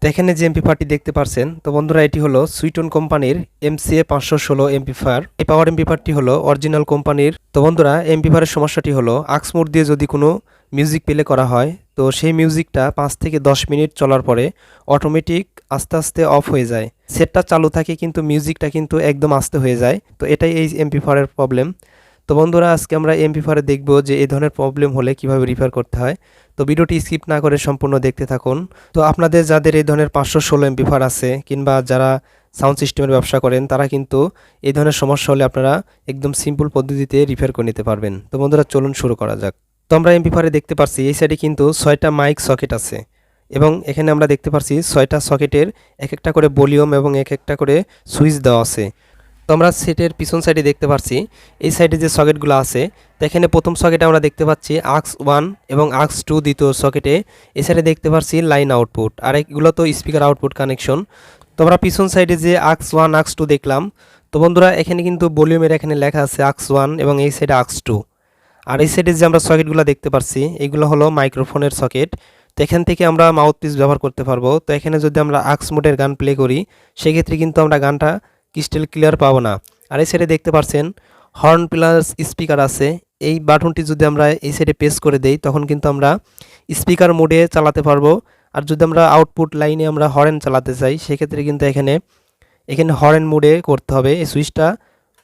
তো এখানে যে এমপিফায়ারটি দেখতে পাচ্ছেন, তো বন্ধুরা এটি হলো সুইটন কোম্পানির MCA 516 এমপিফায়ার। এই পাওয়ার এমপিফায়ারটি হলো অরিজিনাল কোম্পানির। তো বন্ধুরা এমপিফায়ারের সমস্যাটি হলো আক্স মোড দিয়ে যদি কোনো মিউজিক প্লে করা হয়, তো সেই মিউজিকটা 5 থেকে 10 মিনিট চলার পরে অটোমেটিক আস্তে আস্তে অফ হয়ে যায়। সেটটা চালু থাকে কিন্তু মিউজিকটা কিন্তু একদম আস্তে হয়ে যায়। তো এটাই এই এমপিফায়ারের প্রবলেম। তো বন্ধুরা আজকে আমরা এমপিফায়ারে দেখব যে এই ধরনের প্রবলেম হলে কিভাবে রিপেয়ার করতে হয়। তো ভিডিওটি স্কিপ না করে সম্পূর্ণ দেখতে থাকুন। তো আপনাদের যাদের এই ধরনের 516 এমপিফায়ার আছে কিংবা যারা সাউন্ড সিস্টেমের ব্যবসা করেন, তারা কিন্তু এই ধরনের সমস্যা হলে আপনারা একদম সিম্পল পদ্ধতিতে রিপেয়ার করে নিতে পারবেন। তো বন্ধুরা চলুন শুরু করা যাক। তো আমরা এমপিফায়ারে দেখতে পাচ্ছি এই সাইডে কিন্তু 6টা মাইক সকেট আছে এবং এখানে আমরা দেখতে পাচ্ছি 6টা সকেটের এক একটা করে ভলিউম এবং এক একটা করে সুইচ দেওয়া আছে। তো আমরা সেটের পিছন সাইডে দেখতে পাচ্ছি এই সাইডে যে সকেটগুলো আছে, তো এখানে প্রথম সকেটে আমরা দেখতে পাচ্ছি আক্স 1 এবং আক্স 2 দ্বিতীয় সকেটে। এই সাইডে দেখতে পাচ্ছি লাইন আউটপুট, আর এগুলো তো স্পিকার আউটপুট কানেকশন। তো আমরা পিছন সাইডে যে আক্স 1 আক্স 2 দেখলাম, তো বন্ধুরা এখানে কিন্তু ভলিউমের এখানে লেখা আছে আক্স 1 এবং এই সাইডে আক্স 2। আর এই সাইডে যে আমরা সকেটগুলো দেখতে পাচ্ছি এগুলো হলো মাইক্রোফোনের সকেট। তো এখান থেকে আমরা মাউথপিস ব্যবহার করতে পারবো। তো এখানে যদি আমরা আক্স মোডের গান প্লে করি, সেক্ষেত্রে কিন্তু আমরা গানটা ক্রিস্টাল ক্লিয়ার পাবো না। আর এই সাইডে দেখতে পাচ্ছেন হর্ন প্লাস স্পিকার আছে। এই বাটনটি যদি আমরা এই সাইডে প্রেস করে দেই, তখন কিন্তু আমরা স্পিকার মোডে চালাতে পারবো। আর যদি আমরা আউটপুট লাইনে আমরা হর্ন চালাতে চাই, সেক্ষেত্রে কিন্তু এখানে হর্ন মোডে করতে হবে, এই সুইচটা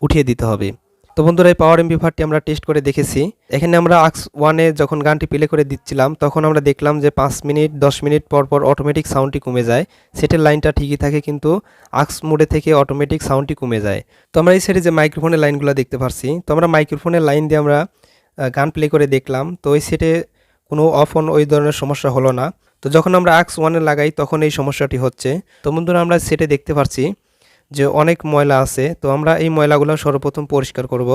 উঠিয়ে দিতে হবে। তো বন্ধুরা এই পাওয়ার এমপিফায়ারটি আমরা টেস্ট করে দেখেছি। এখানে আমরা আক্স 1-এ যখন গানটি প্লে করে দিচ্ছিলাম, তখন আমরা দেখলাম যে 5 মিনিট 10 মিনিট পর পর অটোমেটিক সাউন্ডটি কমে যায়। সেটের লাইনটা ঠিকই থাকে কিন্তু আক্স মোডে থেকে অটোমেটিক সাউন্ডটি কমে যায়। তো আমরা এই সাইডে যে মাইক্রোফোনের লাইনগুলো দেখতে পাচ্ছি, তো আমরা মাইক্রোফোনের লাইন দিয়ে আমরা গান প্লে করে দেখলাম। তো ওই সেটে কোনো অফ অন ওই ধরনের সমস্যা হলো না। তো যখন আমরা আক্স 1-এ লাগাই তখন এই সমস্যাটি হচ্ছে। তো বন্ধুরা আমরা সেটে দেখতে পাচ্ছি যে অনেক ময়লা আছে। তো আমরা এই ময়লাগুলো সর্বপ্রথম পরিষ্কার করব।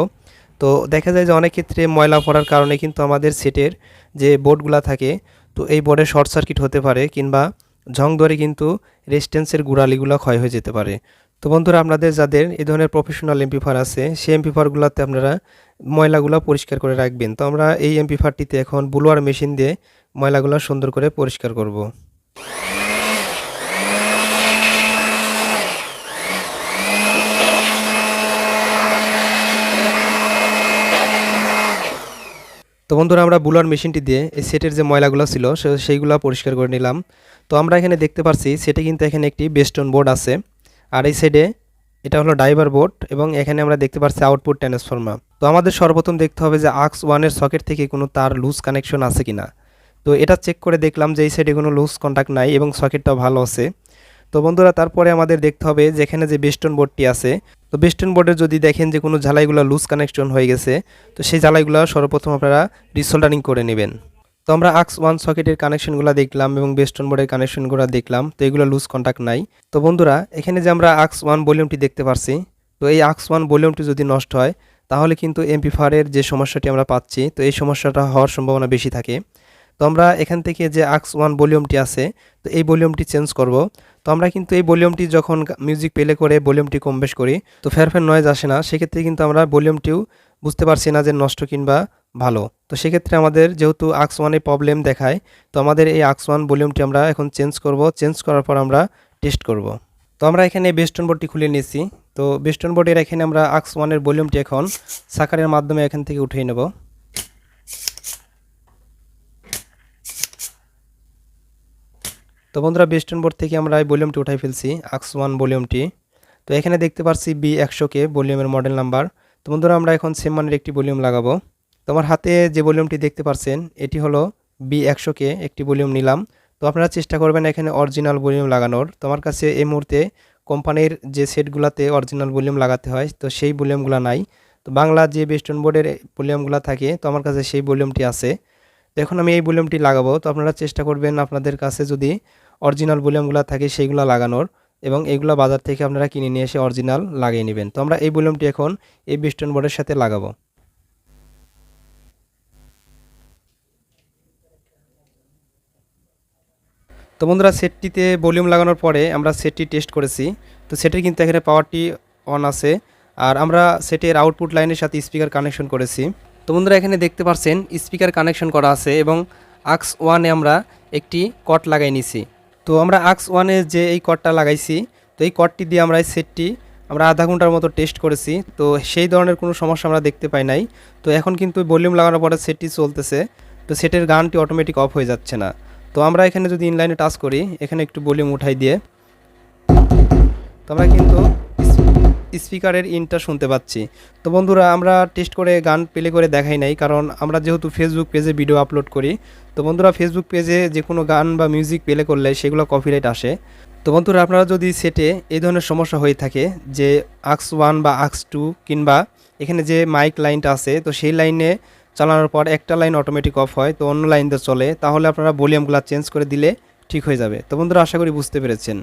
তো দেখা যায় যে অনেক ক্ষেত্রে ময়লা পড়ার কারণে কিন্তু আমাদের সেটের যে বোর্ডগুলো থাকে, তো এই বোর্ডে শর্ট সার্কিট হতে পারে কিংবা ঝং ধরে কিন্তু রেজিস্ট্যান্সের গুড়ালিগুলো ক্ষয় হয়ে যেতে পারে। তো বন্ধুরা আপনাদের যাদের এই ধরনের প্রফেশনাল এমপিফায়ার আছে, সেই এমপিফায়ারগুলোতে আপনারা ময়লাগুলো পরিষ্কার করে রাখবেন। তো আমরা এই এমপিফায়ারটিতে এখন ব্লোয়ার মেশিন দিয়ে ময়লাগুলো সুন্দর করে পরিষ্কার করব। তো বন্ধুরা আমরা বুলার মেশিনটি দিয়ে এই সেটের যে ময়লাগুলো ছিল সেইগুলো পরিষ্কার করে নিলাম। তো আমরা এখানে দেখতে পাচ্ছি সেটে কিন্তু এখানে একটি বেস্টন বোর্ড আছে, আর এই সাইডে এটা হলো ড্রাইভার বোর্ড এবং এখানে আমরা দেখতে পাচ্ছি আউটপুট ট্রান্সফরমার। তো আমাদের সর্বপ্রথম দেখতে হবে যে আক্স 1-এর সকেট থেকে কোনো তার লুজ কানেকশন আছে কিনা। তো এটা চেক করে দেখলাম যে এই সাইডে কোনো লুজ কন্ট্যাক্ট নাই এবং সকেটটাও ভালো আছে। তো বন্ধুরা তারপরে আমাদের দেখতে হবে যেখানে যে বেস্টন বোর্ডটি আছে, তো বেস্টন বোর্ডে যদি দেখেন যে কোনো ঝালাইগুলো লুজ কানেকশন হয়ে গেছে, তো সেই ঝালাইগুলো সর্বপ্রথম আপনারা রিসোল্ডারিং করে নেবেন। তো আমরা আক্স 1 সকেটের কানেকশনগুলো দেখলাম এবং বেস্টন বোর্ডের কানেকশনগুলো দেখলাম, তো এগুলো লুজ কন্ট্যাক্ট নাই। তো বন্ধুরা এখানে যে আমরা আক্স 1 ভলিউমটি দেখতে পাচ্ছি, তো এই আক্স 1 ভলিউমটি যদি নষ্ট হয়, তাহলে কিন্তু এমপিফায়ারের যে সমস্যাটি আমরা পাচ্ছি, তো এই সমস্যাটা হওয়ার সম্ভাবনা বেশি থাকে। তো আমরা এখান থেকে যে আক্স 1 ভলিউমটি আছে, তো এই ভলিউমটি চেঞ্জ করব। তো আমরা কিন্তু এই ভলিউমটি যখন মিউজিক প্লে করে ভলিউমটি কম বেশ করি, তো ফ্যার নয়েজ আসে না। সেক্ষেত্রে কিন্তু আমরা ভলিউমটিও বুঝতে পারছি না যে নষ্ট কিংবা ভালো। তো সেক্ষেত্রে আমাদের যেহেতু আক্স 1-এ প্রবলেম দেখায়, তো আমাদের এই আক্স 1 ভলিউমটি আমরা এখন চেঞ্জ করব। চেঞ্জ করার পর আমরা টেস্ট করব। তো আমরা এখানে বেস্টন বোর্ডটি খুলে নিয়েছি। তো বেস্টন বোর্ডের এখানে আমরা আক্স 1-এর ভলিউমটি এখন সাকারের মাধ্যমে এখান থেকে উঠিয়ে নেব। তো বন্ধুরা বেস্টন বোর্ড থেকে আমরা এই ভলিউমটি উঠাই ফেলছি, আক্স 1 ভলিউমটি। তো এখানে দেখতে পাচ্ছি B100K ভলিউমের মডেল নাম্বার। তো বন্ধুরা আমরা এখন সেম মানের একটি ভলিউম লাগাবো। তোমার হাতে যে ভলিউমটি দেখতে পাচ্ছেন এটি হলো B100K একটি ভলিউম নিলাম। তো আপনারা চেষ্টা করবেন এখানে অরিজিনাল ভলিউম লাগানোর। তোমার কাছে এই মুহূর্তে কোম্পানির যে সেটগুলোতে অরিজিনাল ভলিউম লাগাতে হয়, তো সেই ভলিউমগুলো নাই। তো বাংলা যে বেস্টন বোর্ডের ভলিউমগুলো থাকে, তো আমার কাছে সেই ভলিউমটি আছে। তো এখন আমি এই ভলিউমটি লাগাবো। তো আপনারা চেষ্টা করবেন আপনাদের কাছে যদি অরিজিনাল ভলিউমগুলো থাকে সেইগুলো লাগানোর, এবং এইগুলো বাজার থেকে আপনারা কিনে নিয়ে এসে অরিজিনাল লাগিয়ে নেবেন। তো আমরা এই ভলিউমটি এখন এই বেস্টন বোর্ডের সাথে লাগাবো। তো বন্ধুরা সেটটিতে ভলিউম লাগানোর পরে আমরা সেটটি টেস্ট করেছি। তো সেটের কিন্তু এখানে পাওয়ারটি অন আছে, আর আমরা সেটের আউটপুট লাইনের সাথে স্পিকার কানেকশন করেছি। তো বন্ধুরা এখানে দেখতে পাচ্ছেন স্পিকার কানেকশন করা আছে এবং আক্স 1-এ আমরা একটি কট লাগাই নিছি। তো তো আমরা আক্স ওয়ানে যে এই কর্ডটা লাগাইছি, তো এই কর্ডটি দিয়ে আমরা এই সেটটি আমরা আধা ঘন্টার মতো টেস্ট করেছি, তো সেই ধরনের কোনো সমস্যা আমরা দেখতে পাই নাই। তো এখন কিন্তু ভলিউম লাগানোর পরে সেটটি চলতেছে, তো সেটের গানটি অটোমেটিক অফ হয়ে যাচ্ছে না। তো আমরা এখানে যদি ইনলাইনে টাচ করি, এখানে একটু ভলিউম উঠাই দিয়ে তো আমরা কিন্তু স্পিকারের ইনটা শুনতে পাচ্ছি। তো বন্ধুরা, আমরা টেস্ট করে গান প্লে করে দেখাই নাই, কারণ আমরা যেহেতু ফেসবুক পেজে ভিডিও আপলোড করি। তো বন্ধুরা, ফেসবুক পেজে যে কোনো গান বা মিউজিক প্লে করলে সেগুলো কপিরাইট আসে। তো বন্ধুরা, আপনারা যদি সেটে এই ধরনের সমস্যা হয়ে থাকে যে আক্স ওয়ান বা আক্স টু কিংবা এখানে যে মাইক লাইনটা আছে, তো সেই লাইনে চালানোর পর একটা লাইন অটোমেটিক অফ হয়, তো অন্য লাইন দিয়ে চলে, তাহলে আপনারা ভলিউমগুলো চেঞ্জ করে দিলে ঠিক হয়ে যাবে। তো বন্ধুরা, আশা করি বুঝতে পেরেছেন।